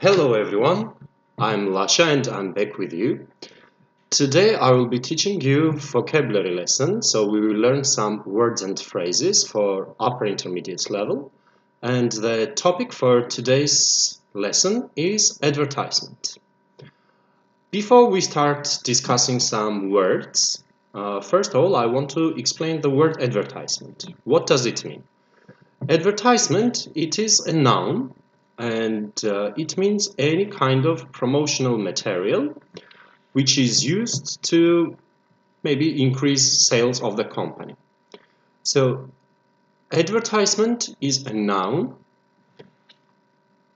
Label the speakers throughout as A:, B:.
A: Hello everyone, I'm Lasha and I'm back with you. Today I will be teaching you vocabulary lesson, so we will learn some words and phrases for upper intermediate level. And the topic for today's lesson is advertisement. Before we start discussing some words, first of all I want to explain the word advertisement. What does it mean? Advertisement, it is a noun. And it means any kind of promotional material which is used to maybe increase sales of the company. So advertisement is a noun,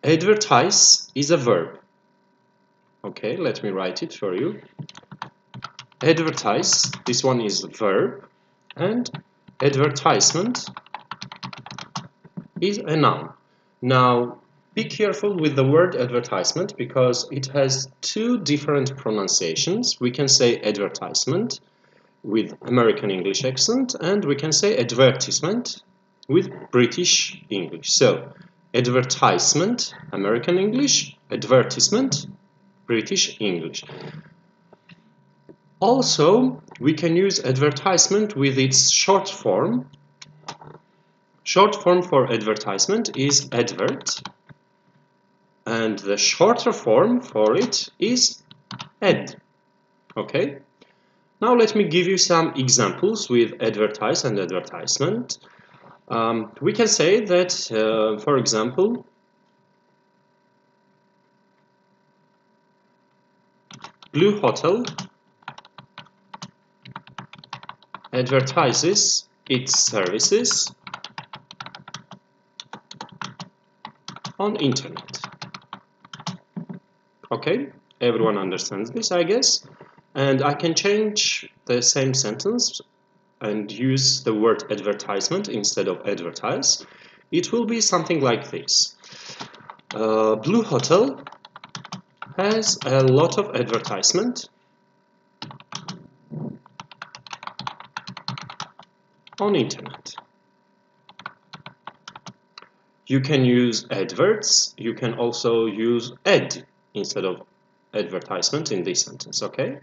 A: advertise is a verb. Okay, let me write it for you. Advertise, this one is a verb, and advertisement is a noun. Now be careful with the word advertisement because it has two different pronunciations. We can say advertisement with American English accent and we can say advertisement with British English. So advertisement, American English, advertisement, British English. Also, we can use advertisement with its short form. Short form for advertisement is advert. And the shorter form for it is ad. Okay? Now let me give you some examples with advertise and advertisement. We can say that, for example, Blue Hotel advertises its services on internet. Okay, everyone understands this, I guess. And I can change the same sentence and use the word advertisement instead of advertise. It will be something like this. Blue Hotel has a lot of advertisement on internet. You can use adverts, you can also use ad instead of advertisement in this sentence, okay?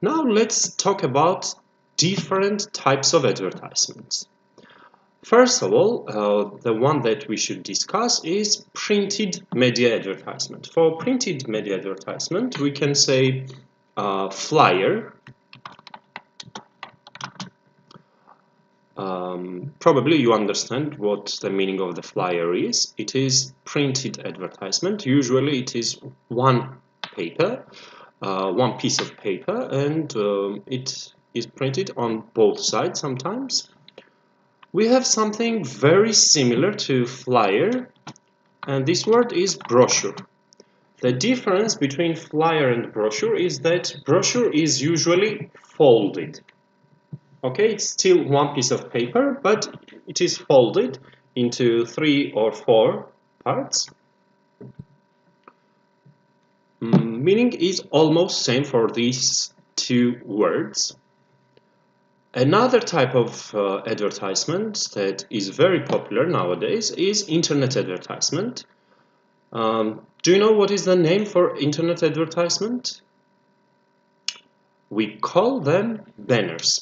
A: Now let's talk about different types of advertisements. First of all, the one that we should discuss is printed media advertisement. For printed media advertisement, we can say flyer. Probably you understand what the meaning of the flyer is. It is printed advertisement. Usually it is one paper, one piece of paper, and it is printed on both sides sometimes. We have something very similar to flyer, and this word is brochure. The difference between flyer and brochure is that brochure is usually folded. Okay, it's still one piece of paper, but it is folded into 3 or 4 parts. Meaning is almost same for these two words. Another type of advertisement that is very popular nowadays is internet advertisement. Do you know what is the name for internet advertisement? We call them banners.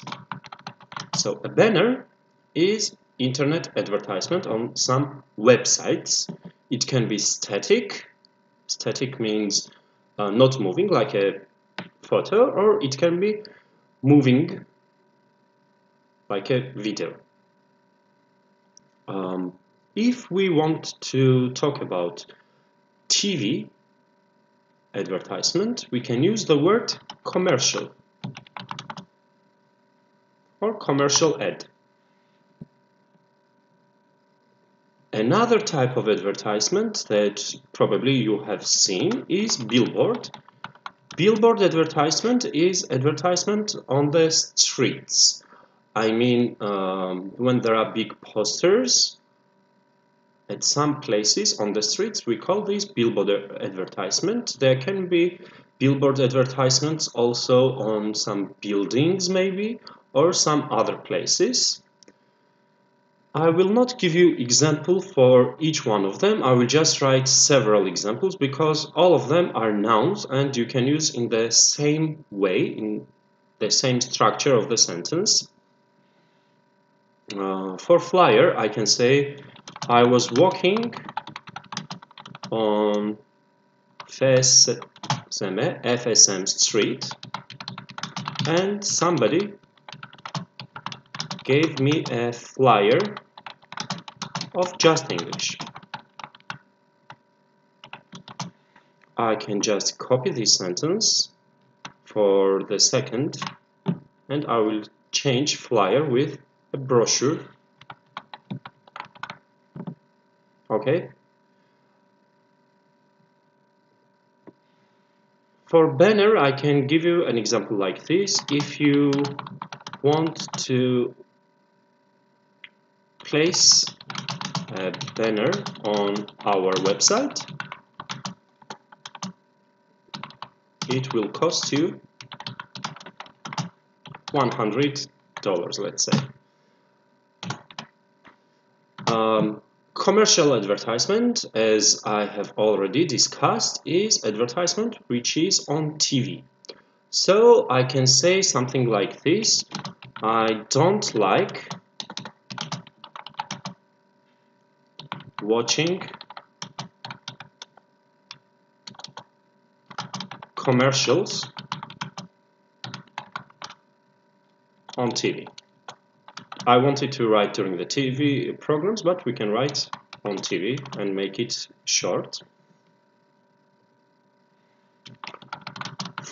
A: So a banner is internet advertisement on some websites. It can be static. Static means not moving like a photo, or it can be moving like a video. If we want to talk about TV advertisement, we can use the word commercial or commercial ad. Another type of advertisement that probably you have seen is billboard. Billboard advertisement is advertisement on the streets. I mean, when there are big posters at some places on the streets, we call these billboard advertisement. There can be billboard advertisements also on some buildings maybe, or some other places. I will not give you example for each one of them. I will just write several examples because all of them are nouns and you can use in the same way, in the same structure of the sentence. For flyer, I can say I was walking on FSM Street and somebody gave me a flyer of Justenglish. I can just copy this sentence for the second and I will change flyer with a brochure. Okay. For banner, I can give you an example like this. If you want to place a banner on our website, it will cost you $100, let's say. Commercial advertisement, as I have already discussed, is advertisement which is on TV. So I can say something like this: I don't like watching commercials on TV. I wanted to write during the TV programs, but we can write on TV and make it short.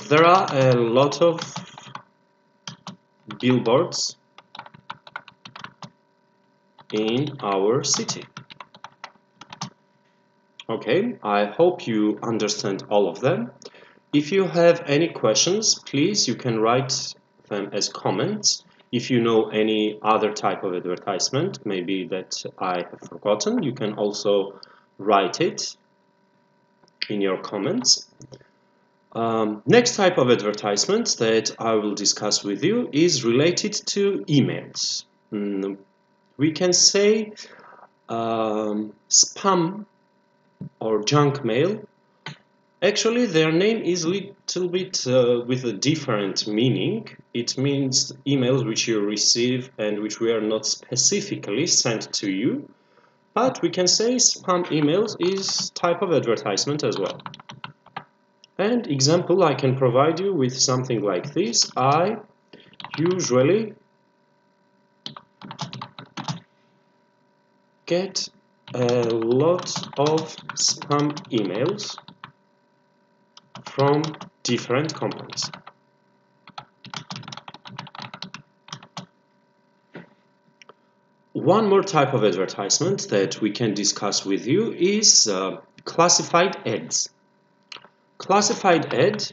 A: There are a lot of billboards in our city. Okay, I hope you understand all of them. If you have any questions, please, you can write them as comments. If you know any other type of advertisement, maybe that I have forgotten, you can also write it in your comments. Next type of advertisement that I will discuss with you is related to emails. We can say spam or junk mail. Actually, their name is a little bit with a different meaning. It means emails which you receive and which were not specifically sent to you. But we can say spam emails is type of advertisement as well. And example, I can provide you with something like this. I usually get a lot of spam emails from different companies. One more type of advertisement that we can discuss with you is classified ads. Classified ad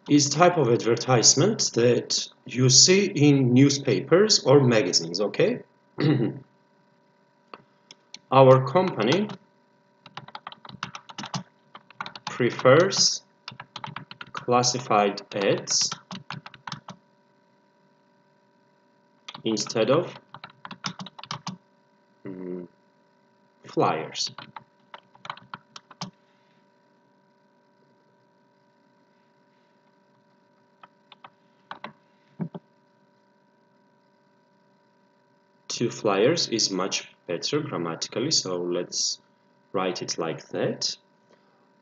A: is type of advertisement that you see in newspapers or magazines, okay? Our company prefers classified ads instead of flyers. Two flyers is much better grammatically, so let's write it like that.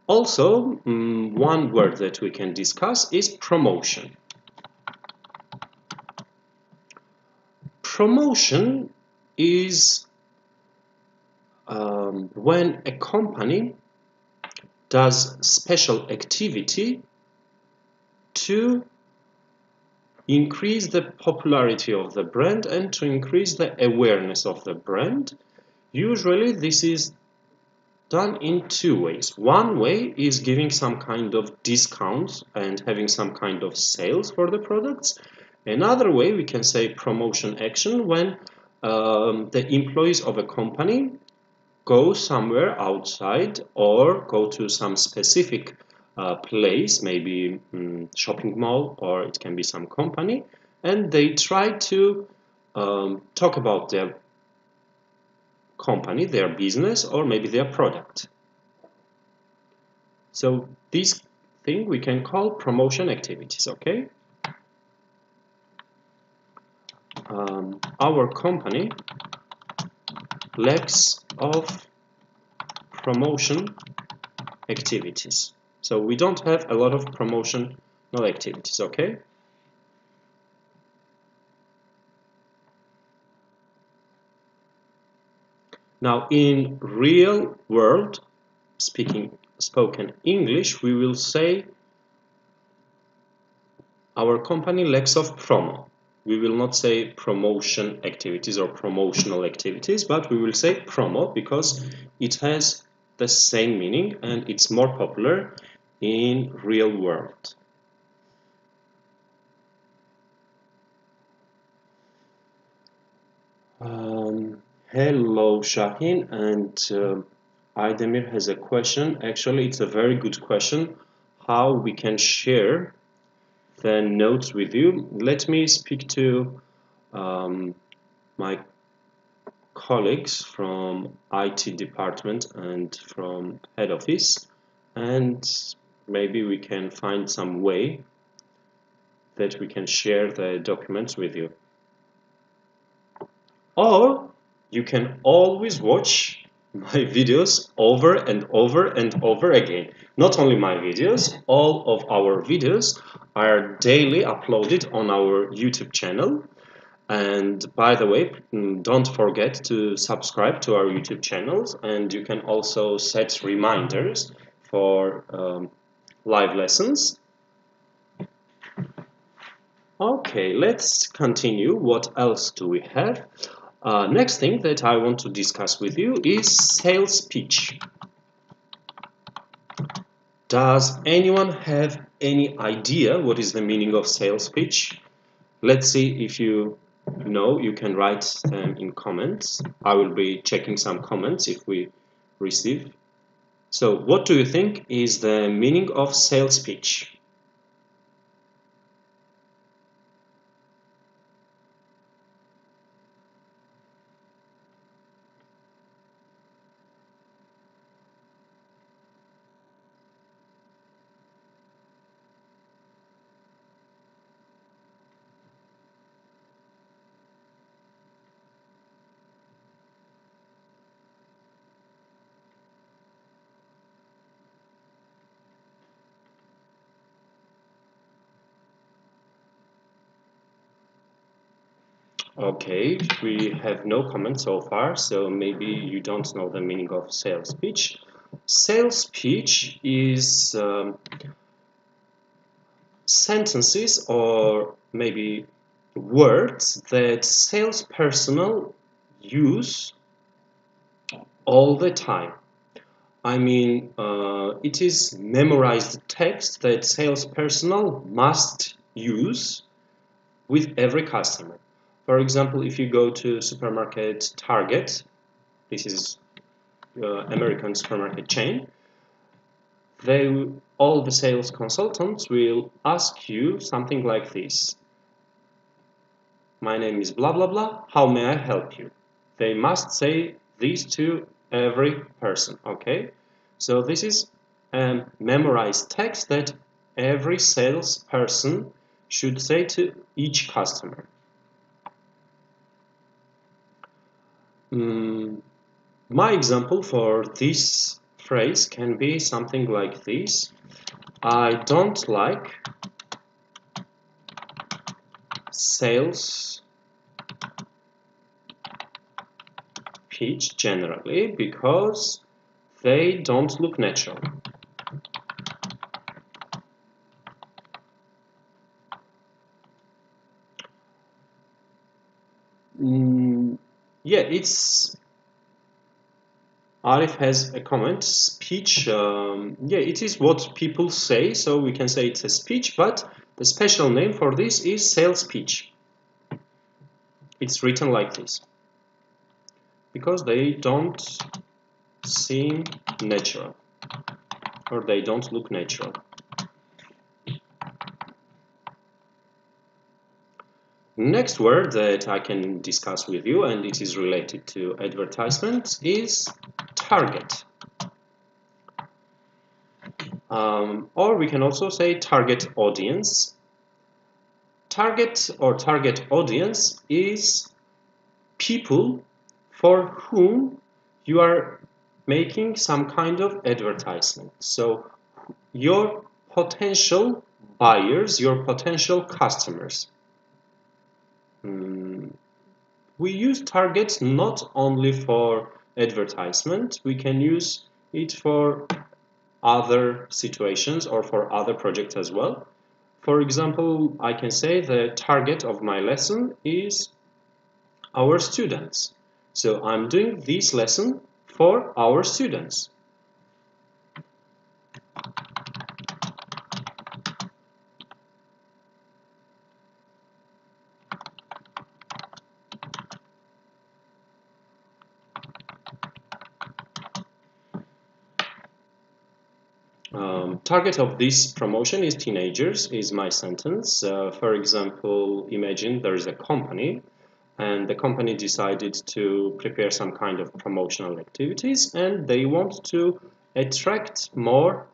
A: Also, one word that we can discuss is promotion. Promotion is when a company does special activity to increase the popularity of the brand and to increase the awareness of the brand. Usually this is done in two ways. One way is giving some kind of discounts and having some kind of sales for the products. Another way we can say promotion action when the employees of a company go somewhere outside or go to some specific place, maybe shopping mall, or it can be some company, and they try to talk about their company, their business, or maybe their product. So this thing we can call promotion activities, okay? Our company lacks of promotion activities. So we don't have a lot of promotional activities, okay? Now in real world spoken English, we will say our company lacks of promo. We will not say promotion activities or promotional activities, but we will say promo because it has the same meaning and it's more popular in real world. Hello Shahin, and Aydemir has a question. Actually, it's a very good question. How we can share the notes with you? Let me speak to my colleagues from IT department and from head office, and maybe we can find some way that we can share the documents with you. Or you can always watch my videos over and over and over again. Not only my videos, all of our videos are daily uploaded on our YouTube channel. And by the way, don't forget to subscribe to our YouTube channels, and you can also set reminders for live lessons. Okay, let's continue. What else do we have? Next thing that I want to discuss with you is sales pitch. Does anyone have any idea what is the meaning of sales pitch? Let's see if you know. You can write them in comments. I will be checking some comments if we receive. So what do you think is the meaning of sales pitch? Okay, we have no comments so far, so maybe you don't know the meaning of sales pitch. Sales pitch is sentences or maybe words that sales personnel use all the time. I mean, it is memorized text that sales personnel must use with every customer. For example, if you go to supermarket Target, this is American supermarket chain, all the sales consultants will ask you something like this. My name is blah blah blah, how may I help you? They must say these to every person, okay? So this is a memorized text that every salesperson should say to each customer. My example for this phrase can be something like this. I don't like sales pitch generally because they don't look natural. Yeah, it's Arif has a comment. Speech, yeah, it is what people say, so we can say it's a speech, but the special name for this is sales pitch. It's written like this because they don't seem natural or they don't look natural. Next word that I can discuss with you, and it is related to advertisement, is target. Or we can also say target audience. Target or target audience is people for whom you are making some kind of advertisement. So your potential buyers, your potential customers. We use target not only for advertisement, we can use it for other situations or for other projects as well. For example, I can say the target of my lesson is our students. So I'm doing this lesson for our students. Target of this promotion is teenagers, is my sentence. For example, imagine there is a company and the company decided to prepare some kind of promotional activities and they want to attract more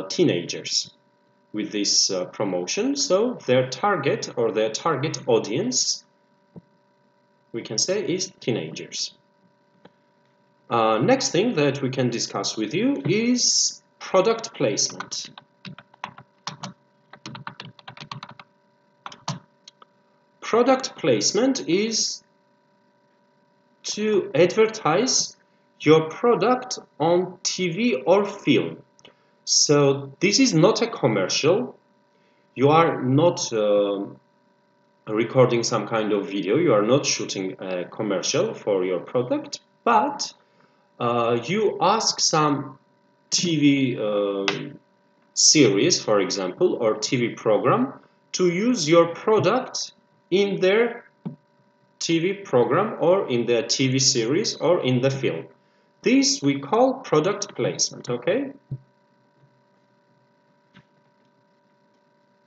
A: teenagers with this promotion. So their target or their target audience, we can say, is teenagers. Next thing that we can discuss with you is product placement. Product placement is to advertise your product on TV or film. So this is not a commercial. You are not recording some kind of video. You are not shooting a commercial for your product, but you ask some TV series, for example, or TV program to use your product in their TV program or in their TV series or in the film. This we call product placement, okay?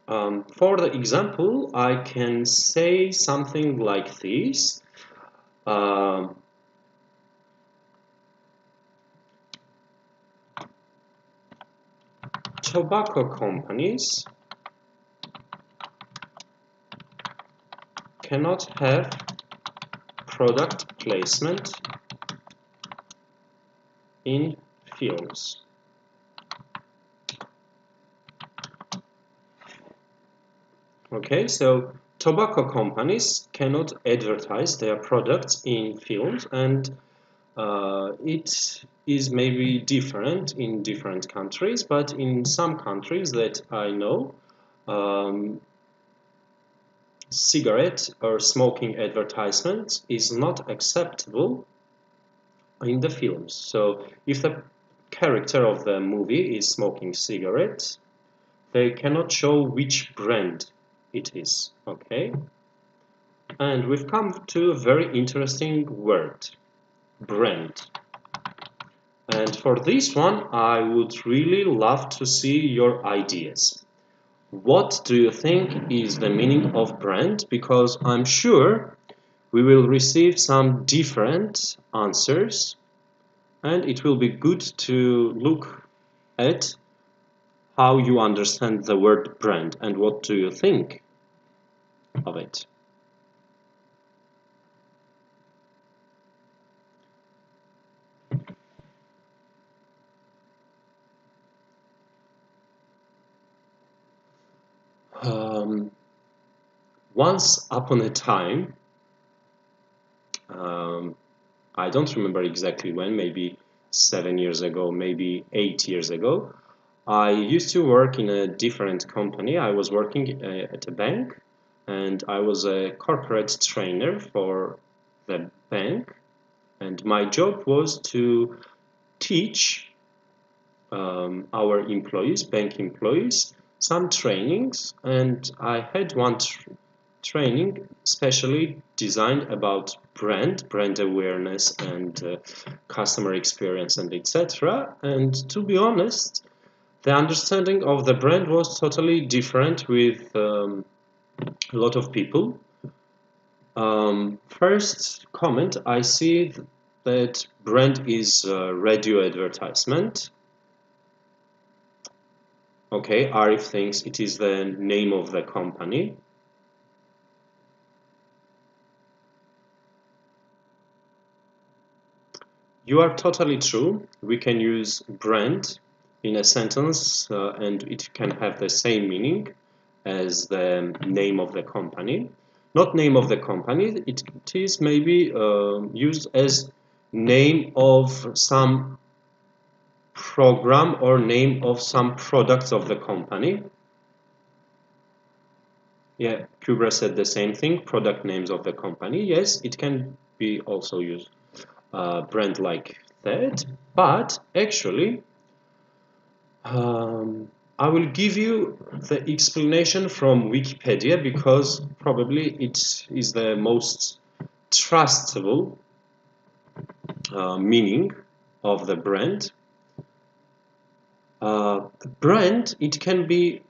A: For the example, I can say something like this. Tobacco companies cannot have product placement in films. Okay, so tobacco companies cannot advertise their products in films, and it is maybe different in different countries, but in some countries that I know, cigarette or smoking advertisement is not acceptable in the films. So if the character of the movie is smoking cigarette, they cannot show which brand it is, okay? And we've come to a very interesting word, brand. And for this one, I would really love to see your ideas. What do you think is the meaning of brand? Because I'm sure we will receive some different answers, and it will be good to look at how you understand the word brand and what do you think of it. Once upon a time, I don't remember exactly when, maybe 7 years ago, maybe 8 years ago, I used to work in a different company. I was working at a bank, and I was a corporate trainer for the bank, and my job was to teach our employees, bank employees, some trainings, and I had one training specially designed about brand awareness and customer experience and etc. And to be honest, the understanding of the brand was totally different with a lot of people. First comment, I see that brand is radio advertisement. Okay, Arif thinks it is the name of the company. You are totally true. We can use brand in a sentence and it can have the same meaning as the name of the company. Not name of the company, it is maybe used as name of some program or name of some products of the company. Yeah, Kubra said the same thing, product names of the company. Yes, it can be also used brand like that, but actually I will give you the explanation from Wikipedia because probably it is the most trustable meaning of the brand. Brand, it can be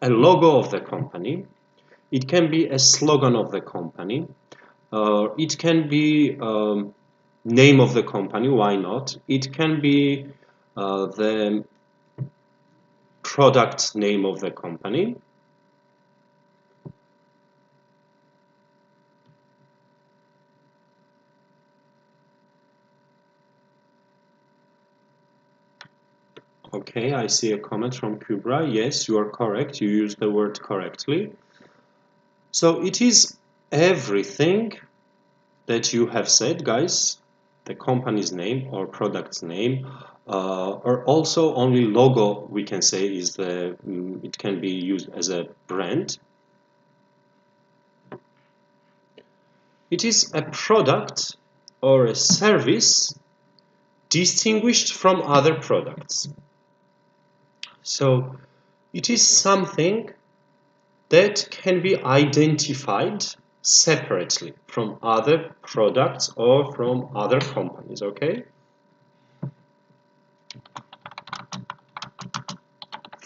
A: a logo of the company, it can be a slogan of the company, it can be name of the company, why not? It can be the product name of the company. Okay, I see a comment from Kubra. Yes, you are correct. You used the word correctly. So it is everything that you have said, guys. The company's name or product's name, or also only logo we can say is the. It can be used as a brand. It is a product or a service distinguished from other products. So it is something that can be identified separately from other products or from other companies, okay?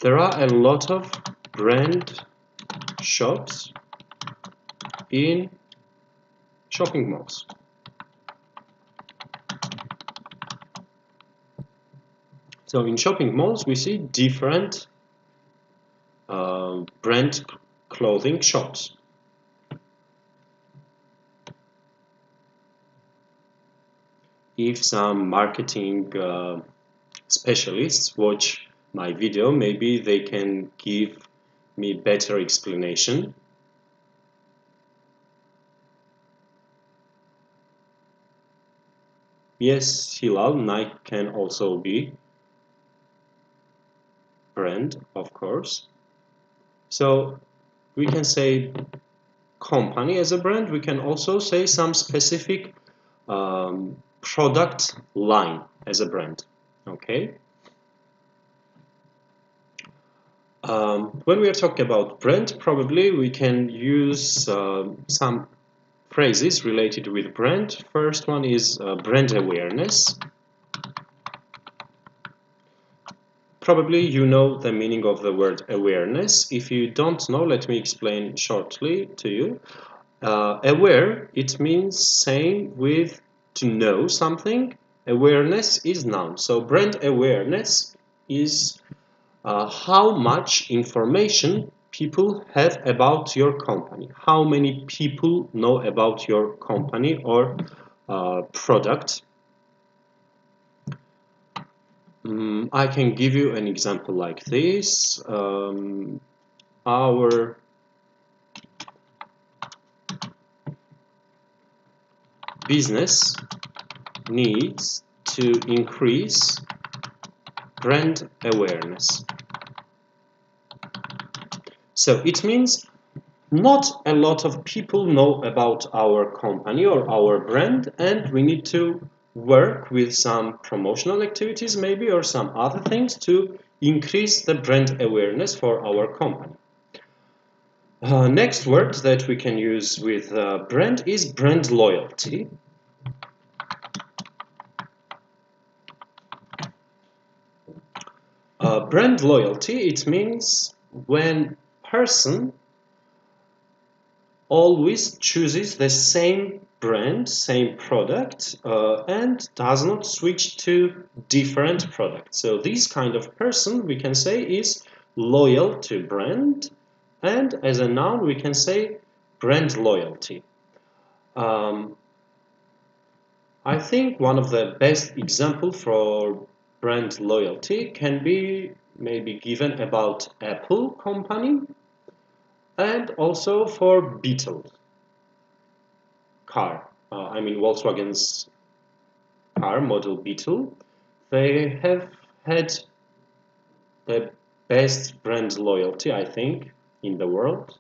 A: There are a lot of brand shops in shopping malls. So in shopping malls we see different brand clothing shops. If some marketing specialists watch my video, maybe they can give me better explanation. Yes, Hilal, Nike can also be brand, of course. So we can say company as a brand. We can also say some specific product line as a brand. Okay. When we are talking about brand, probably we can use some phrases related with brand. First one is brand awareness. Probably you know the meaning of the word awareness. If you don't know, let me explain shortly to you. Aware, it means saying with to know something. Awareness is noun. So brand awareness is how much information people have about your company. How many people know about your company or product. I can give you an example like this. Our business needs to increase brand awareness. So it means not a lot of people know about our company or our brand, and we need to work with some promotional activities maybe or some other things to increase the brand awareness for our company. Next word that we can use with brand is brand loyalty. Brand loyalty, it means when person always chooses the same brand, same product, and does not switch to different products. So this kind of person we can say is loyal to brand, and as a noun we can say brand loyalty. I think one of the best example for brand loyalty can be maybe given about Apple company and also for Beetle car. I mean Volkswagen's car model Beetle. They have had the best brand loyalty, I think, in the world.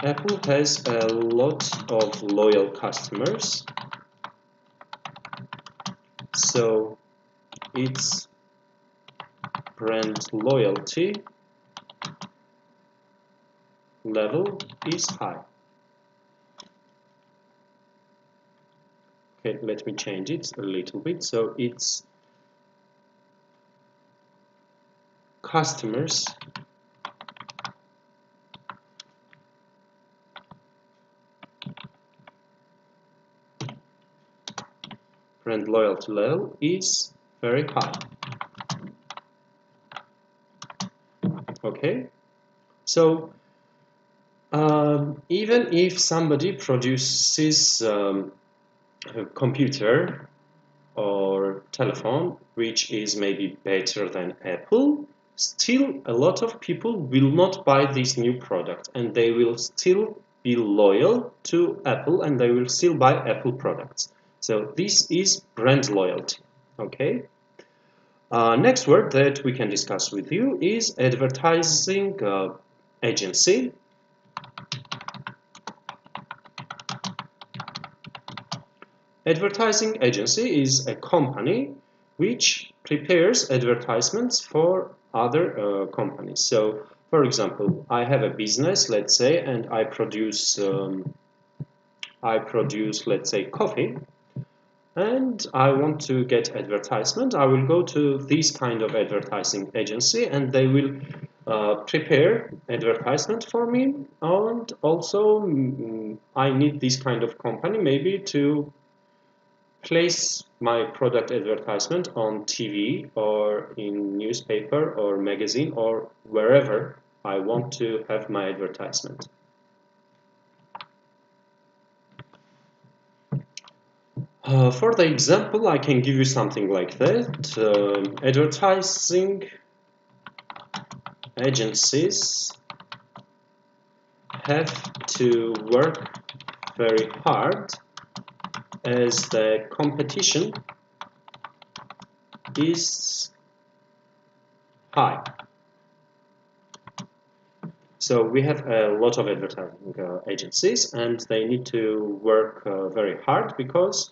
A: Apple has a lot of loyal customers, so its brand loyalty level is high. Okay, let me change it a little bit. So its customers brand loyalty level is very high. Okay, so even if somebody produces a computer or telephone which is maybe better than Apple, still a lot of people will not buy this new product, and they will still be loyal to Apple and they will still buy Apple products. So this is brand loyalty. Okay. Next word that we can discuss with you is advertising agency. Advertising agency is a company which prepares advertisements for other companies. So, for example, I have a business, let's say, and I produce, let's say, coffee, and I want to get advertisement. I will go to this kind of advertising agency, and they will prepare advertisement for me. And also, I need this kind of company maybe to place my product advertisement on TV or in newspaper or magazine or wherever I want to have my advertisement. For the example, I can give you something like that. Advertising agencies have to work very hard as the competition is high. So we have a lot of advertising agencies, and they need to work very hard because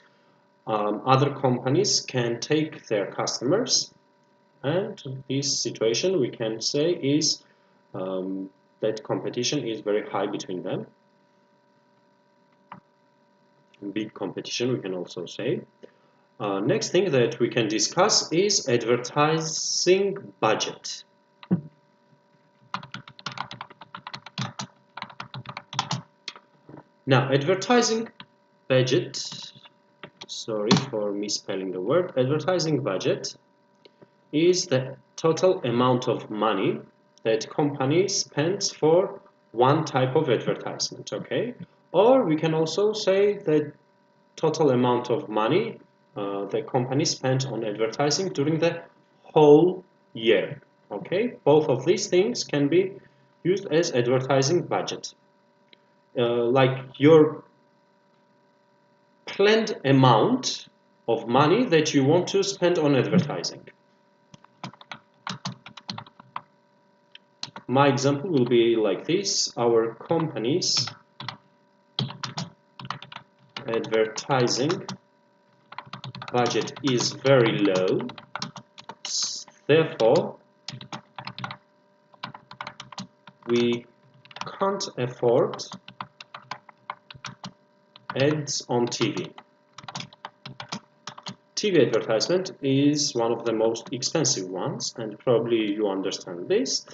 A: other companies can take their customers, and this situation we can say is that competition is very high between them. Big competition, we can also say. Next thing that we can discuss is advertising budget. Now, advertising budget, sorry for misspelling the word, advertising budget is the total amount of money that company spends for one type of advertisement, okay? Or we can also say the total amount of money the company spent on advertising during the whole year, okay? Both of these things can be used as advertising budget. Like your planned amount of money that you want to spend on advertising. My example will be like this. Our company's advertising budget is very low, therefore we can't afford ads on TV. TV advertisement is one of the most expensive ones, and probably you understand this.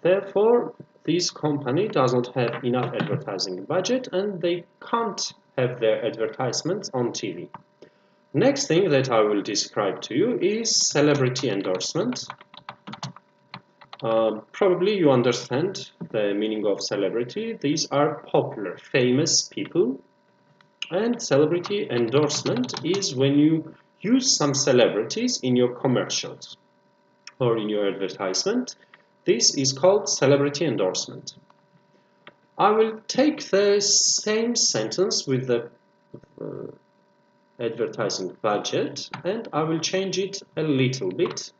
A: Therefore, this company does not have enough advertising budget and they can't have their advertisements on TV. Next thing that I will describe to you is celebrity endorsement. Probably you understand the meaning of celebrity. These are popular, famous people. And celebrity endorsement is when you use some celebrities in your commercials or in your advertisement. This is called celebrity endorsement. I will take the same sentence with the advertising budget and I will change it a little bit.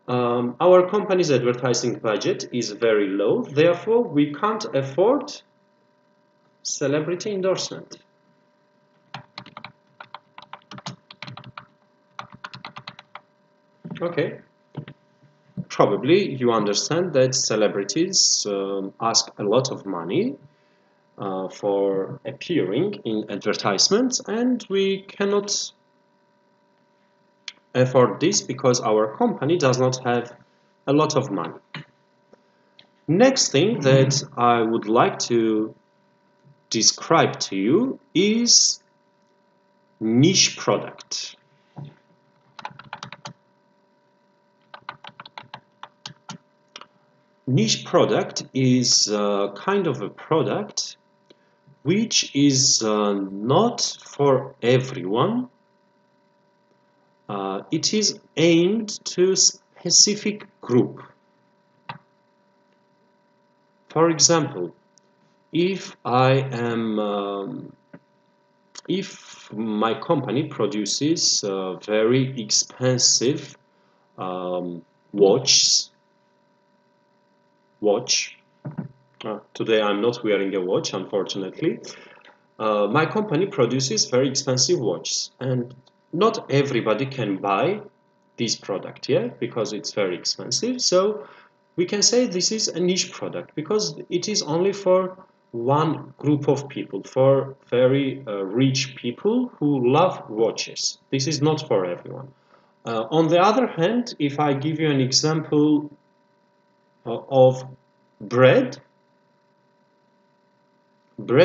A: Our company's advertising budget is very low, therefore we can't afford celebrity endorsement. Okay. Probably you understand that celebrities ask a lot of money for appearing in advertisements, and we cannot afford this because our company does not have a lot of money. Next thing that I would like to describe to you is niche product. Niche product is kind of a product which is not for everyone. It is aimed to a specific group. For example, if my company produces very expensive watch. Today I'm not wearing a watch, unfortunately. My company produces very expensive watches, and not everybody can buy this product, yeah, because it's very expensive. So we can say this is a niche product because it is only for one group of people, for very rich people who love watches. This is not for everyone. On the other hand, if I give you an example of bread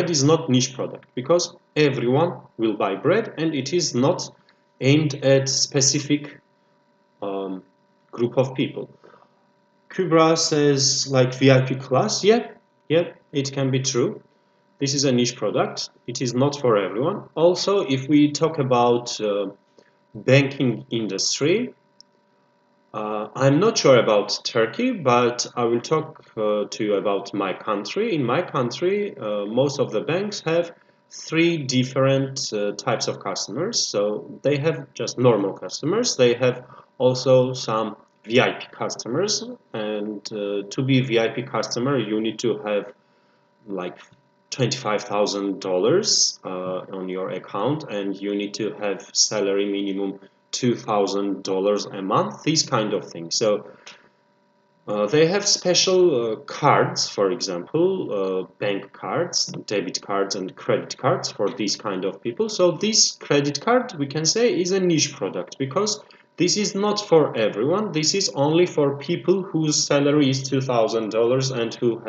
A: is not niche product because everyone will buy bread and it is not aimed at specific group of people. Kübra says like VIP class. Yeah, it can be true. This is a niche product. It is not for everyone. Also, if we talk about banking industry, I'm not sure about Turkey, but I will talk to you about my country. In my country, most of the banks have three different types of customers. So they have just normal customers. They have also some VIP customers. And to be a VIP customer, you need to have like $25,000 on your account, and you need to have salary minimum $2,000 a month, these kind of things. So they have special cards, for example, bank cards, debit cards and credit cards for these kind of people. So this credit card, we can say, is a niche product because this is not for everyone. This is only for people whose salary is $2,000 and who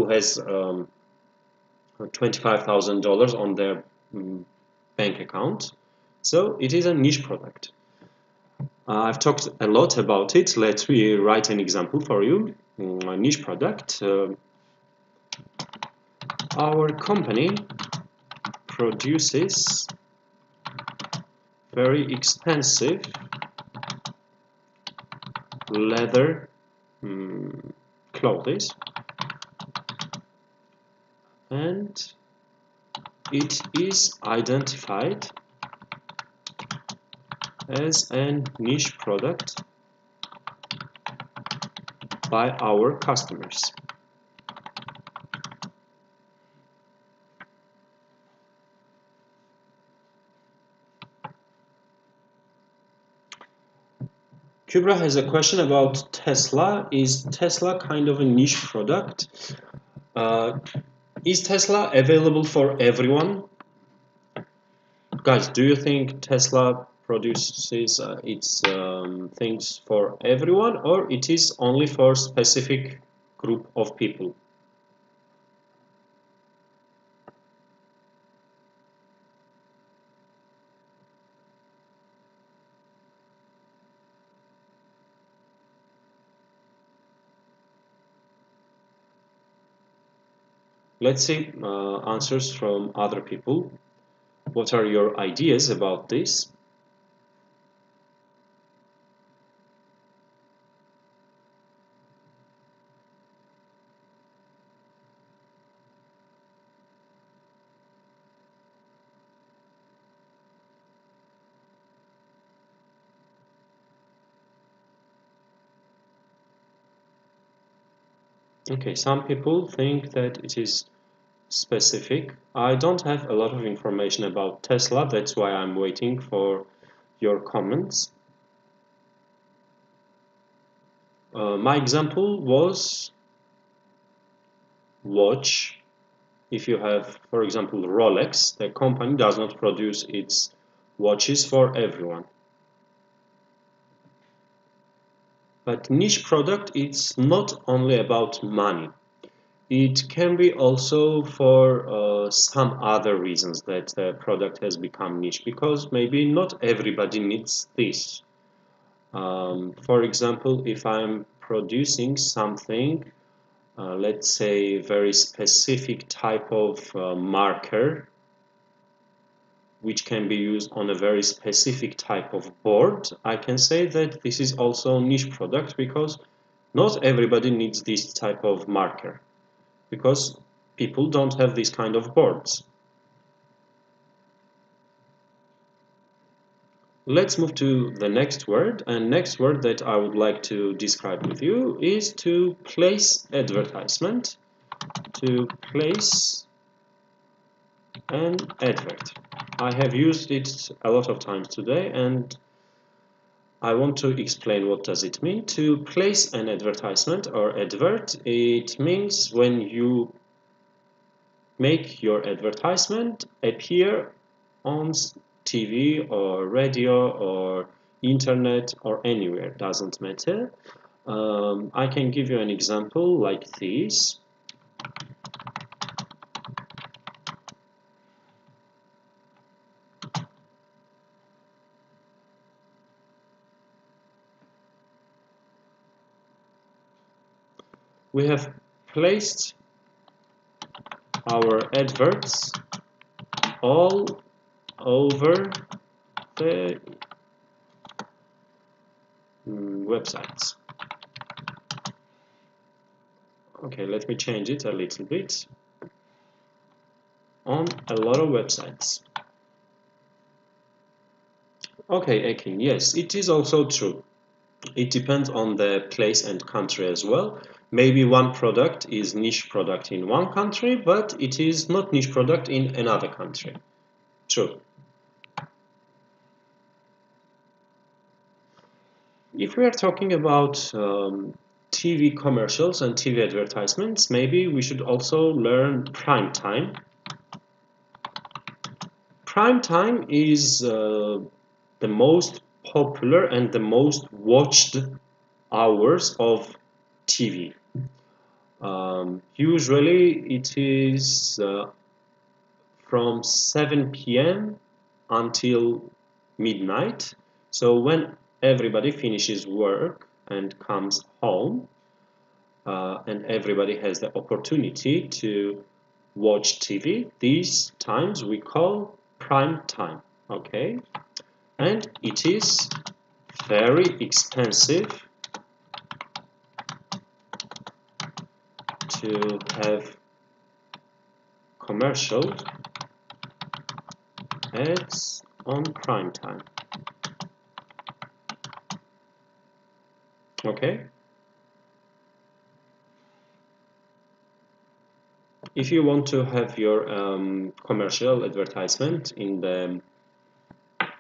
A: has $25,000 on their bank account. So it is a niche product. I've talked a lot about it. Let me write an example for you. A niche product. Our company produces very expensive leather clothes, and it is identified as a niche product by our customers. Kübra has a question about Tesla. Is Tesla kind of a niche product? Is Tesla available for everyone? Guys, do you think Tesla produces its things for everyone, or it is only for specific group of people. Let's see answers from other people. What are your ideas about this? Okay, some people think that it is specific. I don't have a lot of information about Tesla, that's why I'm waiting for your comments. My example was watch. If you have, for example, Rolex, the company does not produce its watches for everyone. But niche product, it's not only about money. It can be also for some other reasons that the product has become niche, because maybe not everybody needs this. For example, if I'm producing something, let's say very specific type of marker, which can be used on a very specific type of board, I can say that this is also a niche product, because not everybody needs this type of marker, because people don't have this kind of boards. Let's move to the next word, and next word that I would like to describe with you is to place advertisement. To place an advert. I have used it a lot of times today, and I want to explain what does it mean. To place an advertisement or advert, it means when you make your advertisement appear on TV or radio or internet or anywhere, doesn't matter. I can give you an example like this. We have placed our adverts all over the websites. Okay, let me change it a little bit. On a lot of websites. Okay, Ekin, yes, it is also true. It depends on the place and country as well. Maybe one product is niche product in one country, but it is not niche product in another country. True. If we are talking about TV commercials and TV advertisements, maybe we should also learn prime time. Prime time is the most popular and the most watched hours of TV. Usually it is from 7 p.m. until midnight. So when everybody finishes work and comes home, and everybody has the opportunity to watch TV, these times we call prime time. Okay, and it is very expensive to have commercial ads on prime time. Okay, if you want to have your commercial advertisement in the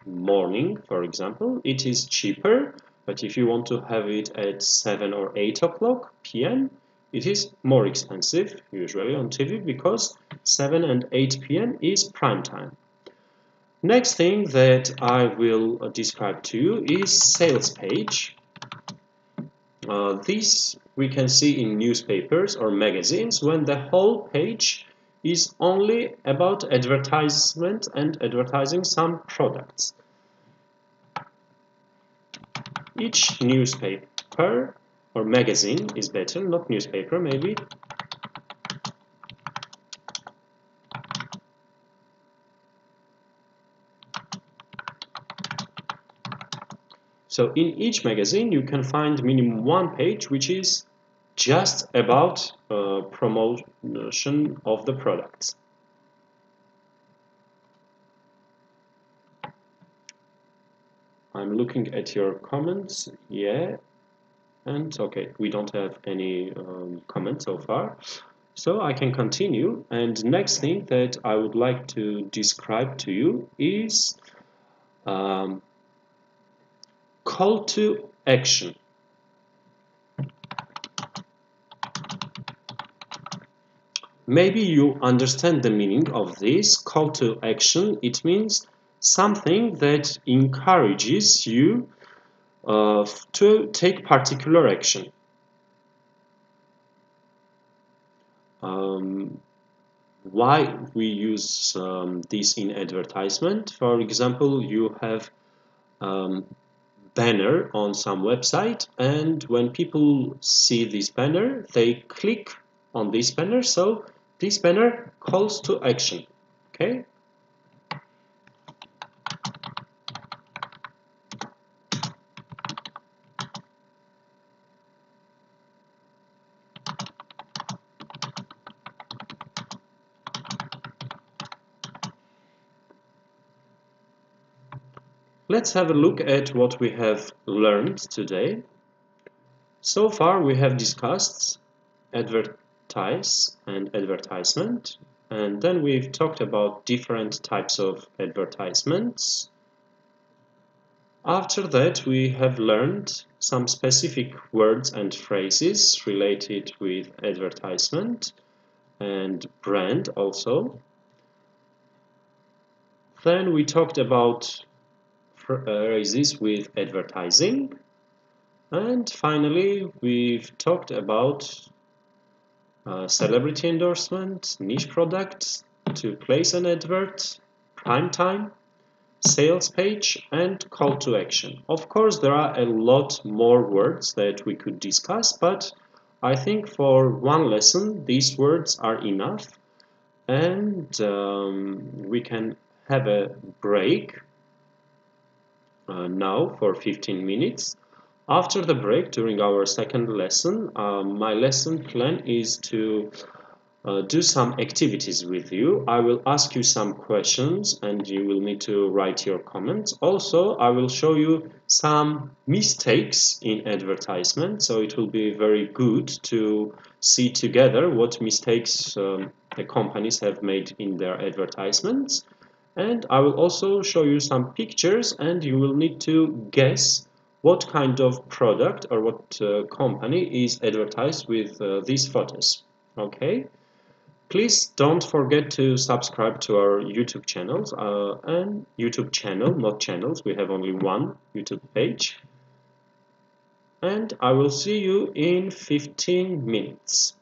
A: morning, for example, it is cheaper, but if you want to have it at 7 or 8 o'clock p.m., it is more expensive, usually on TV, because 7 and 8 p.m. is prime time. Next thing that I will describe to you is sales page. This we can see in newspapers or magazines when the whole page is only about advertisement and advertising some products. Each newspaper or magazine is better, not newspaper maybe. So in each magazine you can find minimum one page which is just about promotion of the products. I'm looking at your comments, yeah, and okay, we don't have any comments so far. So I can continue, and next thing that I would like to describe to you is call to action. Maybe you understand the meaning of this call to action. It means something that encourages you to take particular action. Why we use this in advertisement? For example, you have banner on some website, and when people see this banner, they click on this banner, so this banner calls to action. Okay? Let's have a look at what we have learned today. So far we have discussed advertise and advertisement, and then we've talked about different types of advertisements. After that we have learned some specific words and phrases related with advertisement and brand also. Then we talked about phrases with advertising, and finally we've talked about celebrity endorsement, niche products, to place an advert, prime time, sales page, and call to action. Of course there are a lot more words that we could discuss, but I think for one lesson these words are enough, and we can have a break now for 15 minutes. After the break, during our second lesson, my lesson plan is to do some activities with you. I will ask you some questions and you will need to write your comments. Also, I will show you some mistakes in advertisement, so it will be very good to see together what mistakes the companies have made in their advertisements. And I will also show you some pictures, and you will need to guess what kind of product or what company is advertised with these photos. Okay? Please don't forget to subscribe to our YouTube channels and YouTube channel, not channels. We have only one YouTube page. And I will see you in 15 minutes.